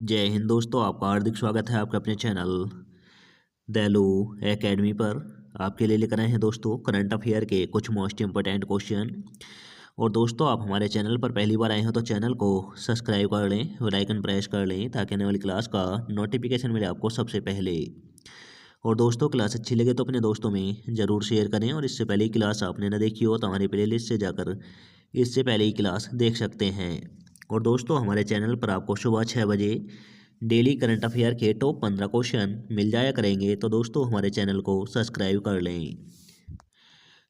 जय हिंद दोस्तों, आपका हार्दिक स्वागत है आपके अपने चैनल दैलू एकेडमी पर। आपके लिए लेकर आए हैं दोस्तों करंट अफेयर के कुछ मोस्ट इम्पोर्टेंट क्वेश्चन। और दोस्तों, आप हमारे चैनल पर पहली बार आए हो तो चैनल को सब्सक्राइब कर लें, बेल आइकन प्रेस कर लें ताकि आने वाली क्लास का नोटिफिकेशन मिले आपको सबसे पहले। और दोस्तों, क्लास अच्छी लगे तो अपने दोस्तों में ज़रूर शेयर करें। और इससे पहले ही क्लास आपने न देखी हो तो हमारी प्लेलिस्ट से जाकर इससे पहले ही क्लास देख सकते हैं। और दोस्तों, हमारे चैनल पर आपको सुबह 6 बजे डेली करंट अफेयर के टॉप 15 क्वेश्चन मिल जाया करेंगे। तो दोस्तों, हमारे चैनल को सब्सक्राइब कर लें।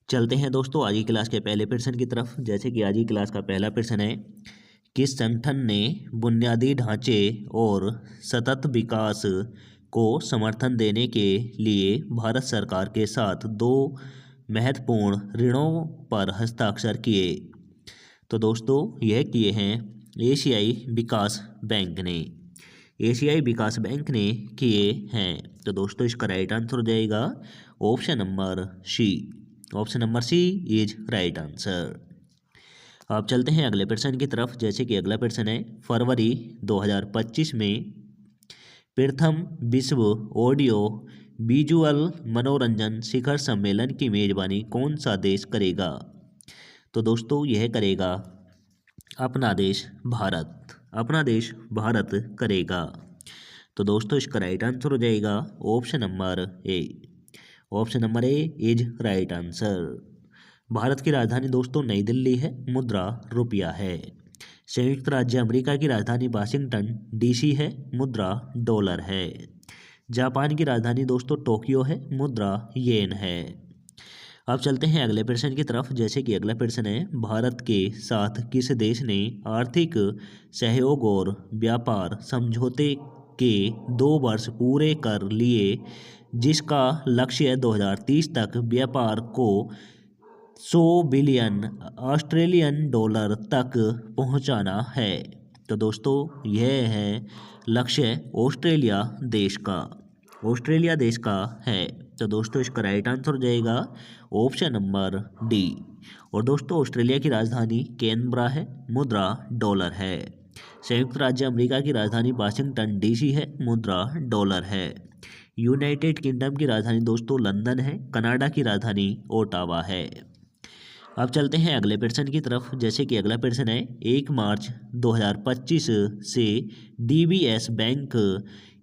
चलते हैं दोस्तों आज की क्लास के पहले प्रश्न की तरफ। जैसे कि आज की क्लास का पहला प्रश्न है, किस संगठन ने बुनियादी ढांचे और सतत विकास को समर्थन देने के लिए भारत सरकार के साथ दो महत्वपूर्ण ऋणों पर हस्ताक्षर किए? तो दोस्तों, यह किए हैं एशियाई विकास बैंक ने। एशियाई विकास बैंक ने किए हैं। तो दोस्तों, इसका राइट आंसर हो जाएगा option number C. Option number C is right answer. अब चलते हैं अगले प्रश्न की तरफ। जैसे कि अगला प्रश्न है, फरवरी 2025 में प्रथम विश्व ऑडियो विजुअल मनोरंजन शिखर सम्मेलन की मेजबानी कौन सा देश करेगा? तो दोस्तों, यह करेगा अपना देश भारत। अपना देश भारत करेगा। तो दोस्तों, इसका राइट आंसर हो जाएगा option number A. Option number A is right answer. Bharat की राजधानी दोस्तों नई दिल्ली है, मुद्रा रुपया है। संयुक्त राज्य अमेरिका की राजधानी वाशिंगटन डीसी है, मुद्रा डॉलर है। जापान की राजधानी दोस्तों टोक्यो है, मुद्रा येन है। अब चलते हैं अगले प्रश्न की तरफ। जैसे कि अगला प्रश्न है, भारत के साथ किस देश ने आर्थिक सहयोग और व्यापार समझौते के 2 वर्ष पूरे कर लिए, जिसका लक्ष्य 2030 तक व्यापार को 100 बिलियन ऑस्ट्रेलियन डॉलर तक पहुंचाना है? तो दोस्तों, यह है लक्ष्य ऑस्ट्रेलिया देश का। ऑस्ट्रेलिया देश का है। तो दोस्तों, इसका राइट आंसर हो जाएगा ऑप्शन नंबर डी। और दोस्तों, ऑस्ट्रेलिया की राजधानी कैनबरा है, मुद्रा डॉलर है। संयुक्त राज्य अमेरिका की राजधानी वाशिंगटन डीसी है, मुद्रा डॉलर है। यूनाइटेड किंगडम की राजधानी दोस्तों लंदन है। कनाडा की राजधानी ओटावा है। अब चलते हैं अगले प्रश्न की तरफ। जैसे कि अगला प्रश्न है, 1 मार्च 2025 से डीबीएस बैंक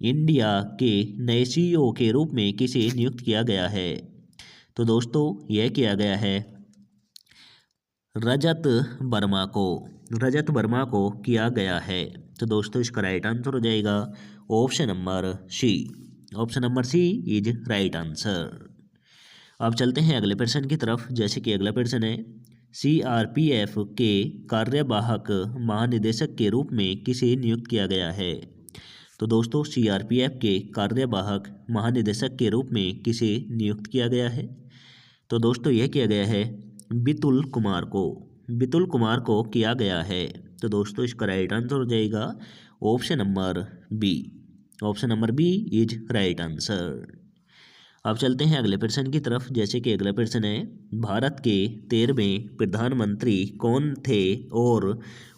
इंडिया के नए सीईओ के रूप में किसे नियुक्त किया गया है? तो दोस्तों, यह किया गया है रजत वर्मा को। रजत वर्मा को किया गया है। तो दोस्तों, इसका राइट आंसर हो जाएगा option number C. Option number C is right answer. अब चलते हैं अगले प्रश्न की तरफ। जैसे कि अगला प्रश्न है, सीआरपीएफ के कार्यवाहक महानिदेशक के रूप में किसे नियुक्त किया गया है? तो दोस्तों, सीआरपीएफ के कार्यवाहक महानिदेशक के रूप में किसे नियुक्त किया गया है? तो दोस्तों, यह किया गया है बितुल कुमार को। बितुल कुमार को किया गया है। तो दोस्तों, इसका राइट आंसर हो जाएगा option number B. Option number B is right answer. अब चलते हैं अगले प्रश्न की तरफ। जैसे कि अगला प्रश्न है, भारत के 13वें प्रधानमंत्री कौन थे और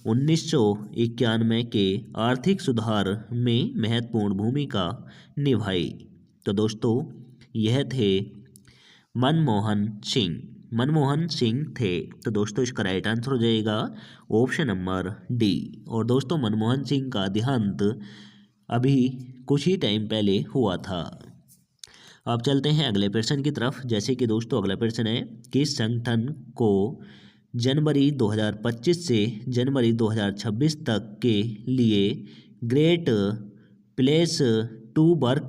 1991 के आर्थिक सुधार में महत्वपूर्ण भूमिका निभाई? तो दोस्तों, यह थे मनमोहन सिंह। मनमोहन सिंह थे। तो दोस्तों, इसका राइट आंसर हो जाएगा ऑप्शन नंबर डी। और दोस्तों, मनमोहन सिंह का देहांत अभी कुछ ही टाइम पहले हुआ था। अब चलते हैं अगले प्रश्न की तरफ। जैसे कि दोस्तों, अगला प्रश्न है, किस संगठन को जनवरी 2025 से जनवरी 2026 तक के लिए ग्रेट प्लेस टू वर्क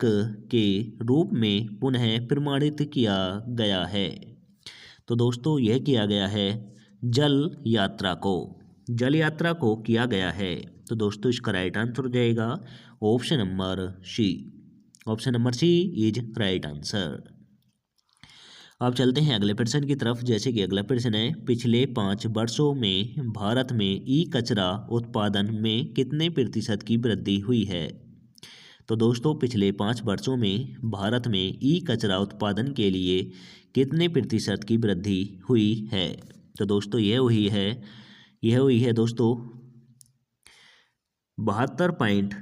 के रूप में पुनः प्रमाणित किया गया है? तो दोस्तों, यह किया गया है जल यात्रा को। जल यात्रा को किया गया है। तो दोस्तों, इसका राइट आंसर हो जाएगा option number C. Option number C is right answer. अब चलते हैं अगले प्रश्न की तरफ। जैसे कि अगला प्रश्न है, पिछले 5 वर्षों में भारत में ई कचरा उत्पादन में कितने प्रतिशत की वृद्धि हुई है? तो दोस्तों, पिछले 5 वर्षों में भारत में ई कचरा उत्पादन के लिए कितने प्रतिशत की वृद्धि हुई है? तो दोस्तों, यह हुई है दोस्तों 72.5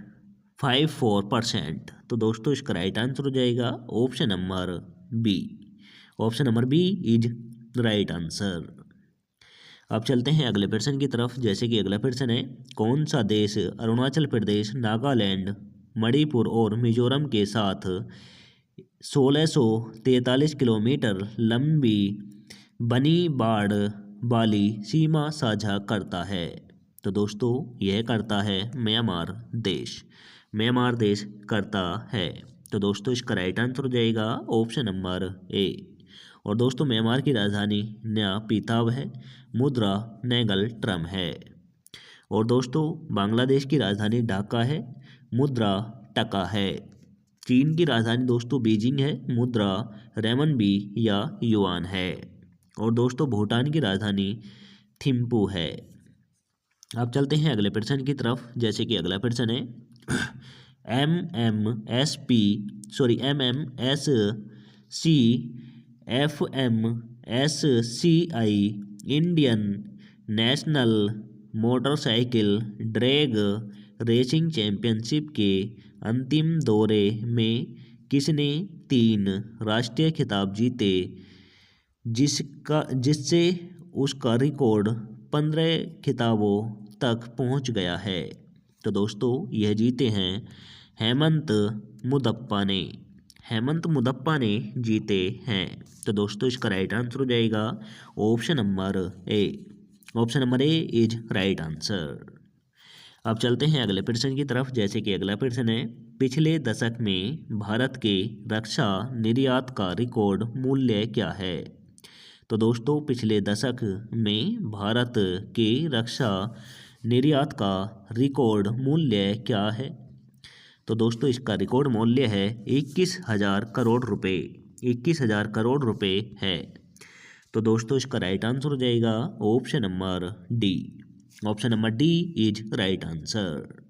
54%। तो दोस्तों इसका राइट आंसर हो जाएगा option number B. Option number B is right answer. अब चलते हैं अगले प्रश्न की तरफ। जैसे कि अगला प्रश्न है, कौन सा देश अरुणाचल प्रदेश, नागालैंड, मणिपुर और मिजोरम के साथ 1643 किलोमीटर लंबी बनी बाड़ वाली सीमा साझा करता है? तो दोस्तों यह करता है म्यांमार देश। म्यांमार देश करता है। तो दोस्तों इसका राइट आंसर हो जाएगा ऑप्शन नंबर ए। और दोस्तों म्यांमार की राजधानी नयापीताव है, मुद्रा नेगल ट्रम है। और दोस्तों बांग्लादेश की राजधानी ढाका है, मुद्रा टका है। चीन की राजधानी दोस्तों बीजिंग है, मुद्रा रेमनबी या युआन है। और दोस्तों भूटान की राजधानी थिम्पू है। अब चलते हैं अगले प्रश्न की तरफ। जैसे कि अगला प्रश्न है, FMSCI Indian national motorcycle drag racing championship के अंतिम दौरे में किसने 3 राष्ट्रीय खिताब जीते, जिससे उसका रिकॉर्ड 15 खिताबों तक पहुंच गया है? तो दोस्तों यह जीते हैं हेमंत मुदप्पा ने। हेमंत मुदप्पा ने जीते हैं। तो दोस्तों इसका राइट आंसर हो जाएगा option number A. Option number A is right answer. अब चलते हैं अगले प्रश्न की तरफ। जैसे कि अगला प्रश्न है, पिछले दशक में भारत के रक्षा निर्यात का रिकॉर्ड मूल्य क्या है? तो दोस्तों पिछले दशक में भारत के रक्षा निर्यात का रिकॉर्ड मूल्य क्या है? तो दोस्तों इसका रिकॉर्ड मूल्य है 21,000 करोड़ रुपए। 21,000 करोड़ रुपए है। तो दोस्तों इसका राइट आंसर हो जाएगा option number D. Option number D is right answer.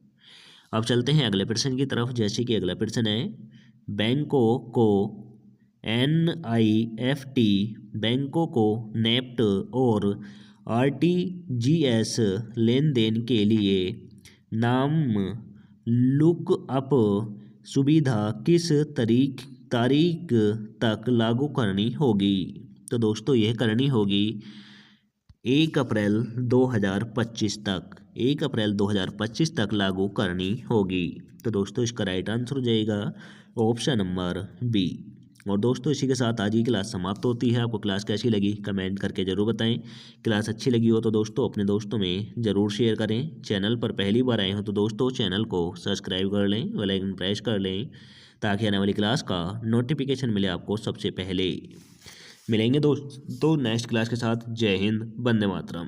अब चलते हैं अगले प्रश्न की तरफ। जैसे कि अगला प्रश्न है, बैंकों को NIFT, बैंकों को नेफ्ट और RTGS लेन देन के लिए नाम लुकअप सुविधा किस तारीख तक लागू करनी होगी? तो दोस्तों यह करनी होगी 1 अप्रैल 2025 तक। 1 अप्रैल 2025 तक लागू करनी होगी। तो दोस्तों इसका राइट आंसर हो जाएगा ऑप्शन नंबर बी। और दोस्तों इसी के साथ आज की क्लास समाप्त होती है। आपको क्लास कैसी लगी कमेंट करके ज़रूर बताएं। क्लास अच्छी लगी हो तो दोस्तों अपने दोस्तों में ज़रूर शेयर करें। चैनल पर पहली बार आए हो तो दोस्तों चैनल को सब्सक्राइब कर लें, बेल आइकन प्रेस कर लें, ताकि आने वाली क्लास का नोटिफिकेशन मिले आपको सबसे पहले। मिलेंगे दोस्तों नेक्स्ट क्लास के साथ। जय हिंद, वंदे मातरम।